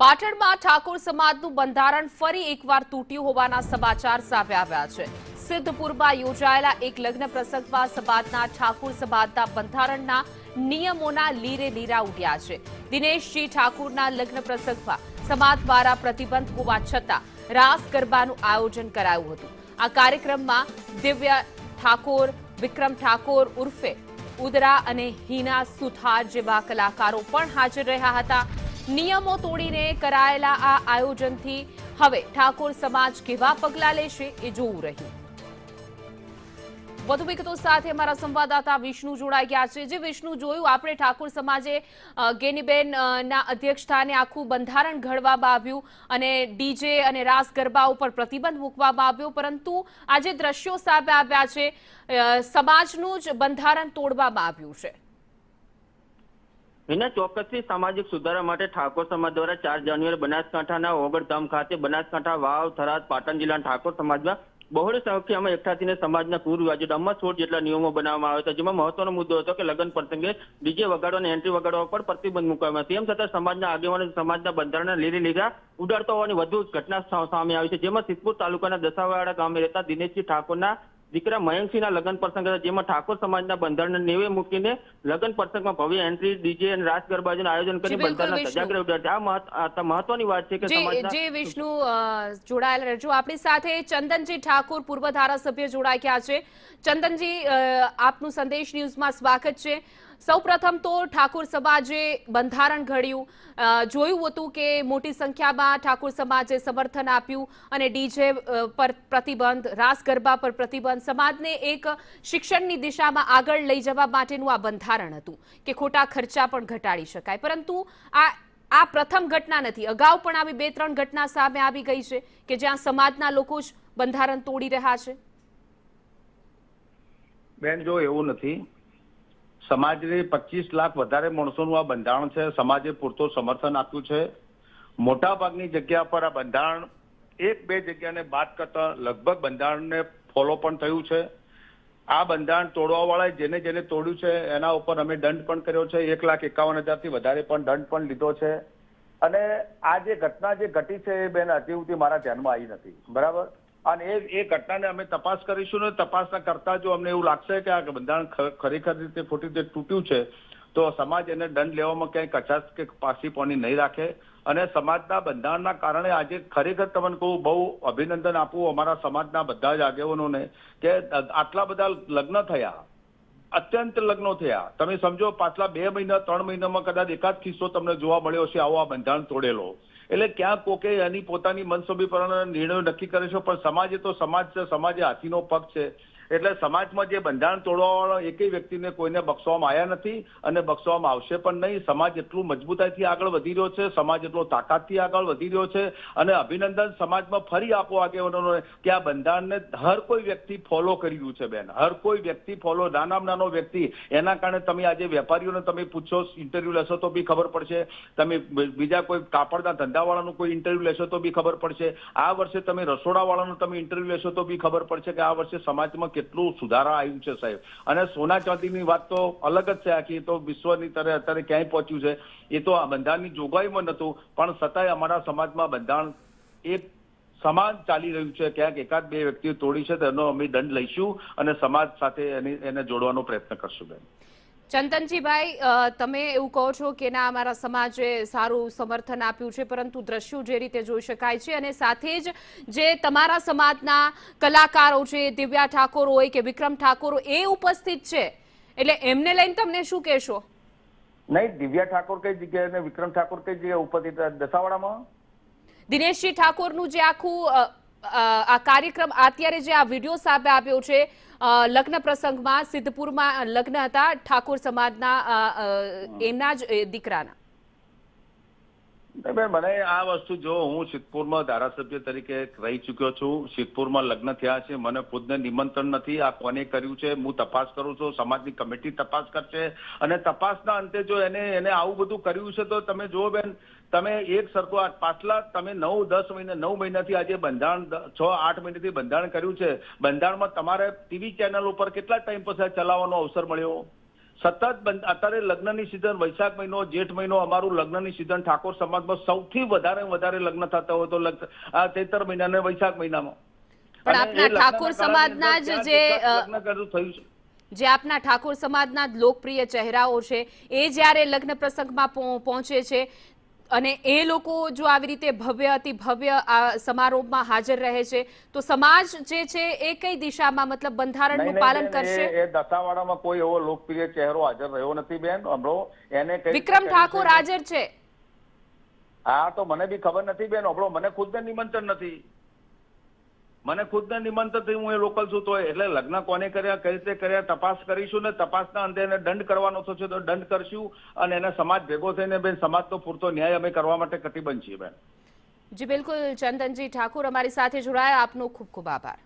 પાટણમાં ઠાકોર સમાજનું બંધારણ ફરી એકવાર તૂટ્યું હોવાના સમાચાર સામે આવ્યા છે। સિદ્ધપુરમાં યોજાયેલા એક લગ્ન પ્રસંગમાં સમાજના ઠાકોર સમાજના બંધારણના નિયમોના લીરે લીરા ઉડ્યા છે। દિનેશજી ઠાકોરના લગ્ન પ્રસંગમાં સમાજ દ્વારા પ્રતિબંધ હોવા છતાં રાસ ગરબાનું આયોજન કરાયું હતું। આ કાર્યક્રમમાં દિવ્યા ઠાકોર, વિક્રમ ઠાકોર ઉર્ફે ઉદરા અને હિના સુથાર જેવા કલાકારો પણ હાજર રહ્યા હતા। નિયમો તોડીને કરાયેલા આ આયોજનથી હવે ઠાકોર સમાજ કેવા પગલાં લેશે એ જોવું રહ્યું। વધુ વિગતો સાથે અમારા સંવાદદાતા વિષ્ણુ જોડાઈ ગયા છે। જે વિષ્ણુ, જોયું આપણે ઠાકોર સમાજે ગેનીબેન ના અધ્યક્ષસ્થાને આખું બંધારણ ઘડવામાં આવ્યું અને ડીજે અને રાસ ગરબા ઉપર પ્રતિબંધ મૂકવામાં આવ્યો, પરંતુ આ જે દ્રશ્યો સામે આવ્યા છે સમાજનું જ બંધારણ તોડવામાં આવ્યું છે। એના ચોક્કસથી સામાજિક સુધારા માટે ઠાકોર સમાજ દ્વારા 4 જાન્યુઆરી બનાસકાંઠાના ઓગળધામ ખાતે બનાસકાંઠા, વાવ, થરાદ, પાટણ જિલ્લાના ઠાકોર સમાજમાં બહોળી સંખ્યામાં એકઠા થઈને સમાજના કુરિવાજો 16 જેટલા નિયમો બનાવવામાં આવ્યા હતા, જેમાં મહત્વનો મુદ્દો હતો કે લગ્ન પ્રસંગે ડીજે વગાડવા અને એન્ટ્રી વગાડવા પર પ્રતિબંધ મૂકવામાં આવ્યો। તેમ છતાં સમાજના આગેવાનો સમાજના બંધારણના લીરે લીરા ઉડાડતા હોવાની વધુ ઘટના સામે આવી છે, જેમાં સિદ્ધપુર તાલુકાના દસાવાડા ગામે રહેતા દિનેશજી ઠાકોરના દીકરા મયંકસિંહના લગ્ન પ્રસંગ હતા, જેમાં ઠાકોર સમાજના બંધારણને નેવે મૂકીને લગ્ન પ્રસંગમાં ભવ્ય એન્ટ્રી, ડીજે અને રાસ ગરબાનું આયોજન કરી બંધારણના સજાગર ઉડાડ્યા। આ મહત્વની વાત છે કે જે વિષ્ણુ જોડાયેલા રહેજો આપણી સાથે। ચંદનજી ઠાકોર, પૂર્વ ધારાસભ્ય જોડાઈ ગયા છે। ચંદનજી, આપનું સંદેશ ન્યૂઝમાં સ્વાગત છે। સૌપ્રથમ તો ઠાકોર સમાજે બંધારણ ઘડ્યું, જોયું હતું કે મોટી સંખ્યામાં ઠાકોર સમાજે સમર્થન આપ્યું અને ડીજે પર પ્રતિબંધ, રાસ ગરબા પર પ્રતિબંધ, સમાજને એક શિક્ષણની દિશામાં આગળ લઈ જવા માટેનું આ બંધારણ હતું કે ખોટા ખર્ચા પણ ઘટાડી શકાય, પરંતુ આ પ્રથમ ઘટના નથી। અગાઉ પણ આવી 2-3 ઘટના સામે આવી ગઈ છે કે જ્યાં સમાજના લોકો જ બંધારણ તોડી રહ્યા છે। બેન, જો એવું નથી, સમાજને 25 લાખ વધારે માણસોનું આ બંધારણ છે। સમાજે પૂરતો સમર્થન આપ્યું છે। મોટાભાગની જગ્યા પર આ બંધારણ 1-2 જગ્યાને બાદ કરતા લગભગ બંધારણને ફોલો પણ થયું છે। આ બંધારણ તોડવા વાળા જેને તોડ્યું છે એના ઉપર અમે દંડ પણ કર્યો છે। 1,51,000 થી વધારે પણ દંડ પણ લીધો છે। અને આ જે ઘટના જે ઘટી છે એ બેન હજી સુધી મારા ધ્યાનમાં આવી નથી, બરાબર। અને એ ઘટનાને અમે તપાસ કરીશું ને તપાસના કરતા જો અમને એવું લાગશે કે આ બંધારણ ખરેખર રીતે ખોટી રીતે તૂટ્યું છે તો સમાજ એને દંડ લેવામાં ક્યાંય કચાશ કે પાસીપોની નહીં રાખે। અને સમાજના બંધારણના કારણે આજે ખરેખર તમને કહું, બહુ અભિનંદન આપું અમારા સમાજના બધા જ આગેવાનોને કે આટલા બધા લગ્ન થયા, અત્યંત લગ્નો થયા। તમે સમજો પાછલા 2 મહિના 3 મહિનામાં કદાચ એકાદ કિસ્સો તમને જોવા મળ્યો છે આવો આ બંધારણ તોડેલો। એટલે ક્યાં કોકે એની પોતાની મનસુબી પ્રમાણે નિર્ણયો નક્કી કરે છે, પણ સમાજે તો સમાજ છે, સમાજે હાથીનો પગ છે। એટલે સમાજમાં જે બંધારણ તોડવાવાળો એકેય વ્યક્તિને કોઈને બક્ષવામાં આવ્યા નથી અને બક્ષવામાં આવશે પણ નહીં। સમાજ એટલું મજબૂતાઈથી આગળ વધી રહ્યો છે, સમાજ એટલો તાકાતથી આગળ વધી રહ્યો છે અને અભિનંદન સમાજમાં ફરી આપો આગેવાનોને કે આ બંધારણને હર કોઈ વ્યક્તિ ફોલો કરી રહ્યું છે બેન, હર કોઈ વ્યક્તિ ફોલો, નાનામાં નાનો વ્યક્તિ। એના કારણે તમે આજે વેપારીઓને તમે પૂછો, ઇન્ટરવ્યુ લેશો તો બી ખબર પડશે, તમે બીજા કોઈ કાપડના ધંધાવાળાનું કોઈ ઇન્ટરવ્યુ લેશો તો બી ખબર પડશે, આ વર્ષે તમે રસોડાવાળાનું તમે ઇન્ટરવ્યુ લેશો તો બી ખબર પડશે કે આ વર્ષે સમાજમાં કેટલું સુધારા આવ્યું છે સાહેબ। અને સોના ચાંદીની વાત તો અલગ જ છે આખી, તો વિશ્વની તરે અત્યારે ક્યાંય પહોંચ્યું છે, એ તો આ બંધારણની જોગવાઈમાં નહોતું, પણ છતાંય અમારા સમાજમાં બંધારણ એક સમાન ચાલી રહ્યું છે। ક્યાંક 1-2 વ્યક્તિઓ તોડી છે તેનો અમે દંડ લઈશું અને સમાજ સાથે એને જોડવાનો પ્રયત્ન કરશું બેન। ચંદનજીભાઈ, તમે એવું કહો છો કે ના, અમારા સમાજે સારું સમર્થન આપ્યું છે, પરંતુ દ્રશ્યો જે રીતે જોઈ શકાય છે અને સાથે જ જે તમારા સમાજના કલાકારો છે, દિવ્યા ઠાકોર હોય કે વિક્રમ ઠાકોર, એ ઉપસ્થિત છે, એટલે એમને લઈને તમને શું કહેશો? નહીં, દિવ્યા ઠાકોર કઈ જગ્યાએ અને વિક્રમ ઠાકોર કઈ જગ્યાએ ઉપસ્થિત? દસાવાડામાં દિનેશજી ઠાકોરનું જે આખું આ કાર્યક્રમ, અત્યારે જે આ વિડીયો સામે આવ્યો છે, લગ્ન પ્રસંગમાં સિદ્ધપુરમાં લગ્ન હતા ઠાકોર સમાજના એમના જ દીકરાના। મને આ વસ્તુ, જો હું સિદ્ધપુરમાં ધારાસભ્ય તરીકે રહી ચુક્યો છું, સિદ્ધપુરમાં લગ્ન થયા છે, મને ખુદને નિમંત્રણ નથી, આ કોને કર્યું છે હું તપાસ કરું છું, સમાજની કમિટી તપાસ કરશે અને તપાસના અંતે જો એને આવું બધું કર્યું છે તો તમે જુઓ બેન, તમે એક સરખો પાછલા તમે 9 મહિનાથી આજે બંધારણ 6-8 મહિનાથી બંધારણ કર્યું છે, બંધારણમાં તમારે ટીવી ચેનલ ઉપર કેટલા ટાઈમ પછી ચલાવવાનો અવસર મળ્યો? અત્યારે લગ્નની સિઝન વૈશાખ મહિનો જેઠ મહિનો અમારું લગ્નની સિઝન ઠાકોર સમાજમાં સૌથી વધારે લગ્ન થતા હોય તો આ ચૈત્ર મહિના અને વૈશાખ મહિનામાં. પણ આપના ઠાકોર સમાજના જ જે લગ્ન થયું છે, જે આપના ઠાકોર સમાજના લોકપ્રિય ચહેરાઓ છે એ જ્યારે લગ્ન પ્રસંગમાં પહોંચે છે અને એ લોકો જો આવી રીતે ભવ્ય અતિ ભવ્ય આ સમારોહમાં હાજર રહે છે તો સમાજ જે છે એ કઈ દિશામાં મતલબ બંધારણનું પાલન કરશે? એ દસાવાડામાં કોઈ એવો લોકપ્રિય ચહેરો હાજર રહ્યો નથી બેન. હમણો એને વિક્રમ ઠાકોર હાજર છે. હા, તો મને બી ખબર નથી બેન. હમણો મને ખુદને નિમંત્રણ નથી. હું એ લોકલ છું તો એટલે લગ્ન કોને કર્યા, કઈ રીતે કર્યા, તપાસ કરીશું ને તપાસના અંતે એને દંડ કરવાનો થશે તો દંડ કરશું અને એને સમાજ ભેગો થઈને બેન સમાજનો પૂરતો ન્યાય અમે કરવા માટે કટિબદ્ધ છીએ બેન. જી બિલકુલ, ચંદનજી ઠાકુર અમારી સાથે જોડાયા, આપનો ખૂબ ખૂબ આભાર.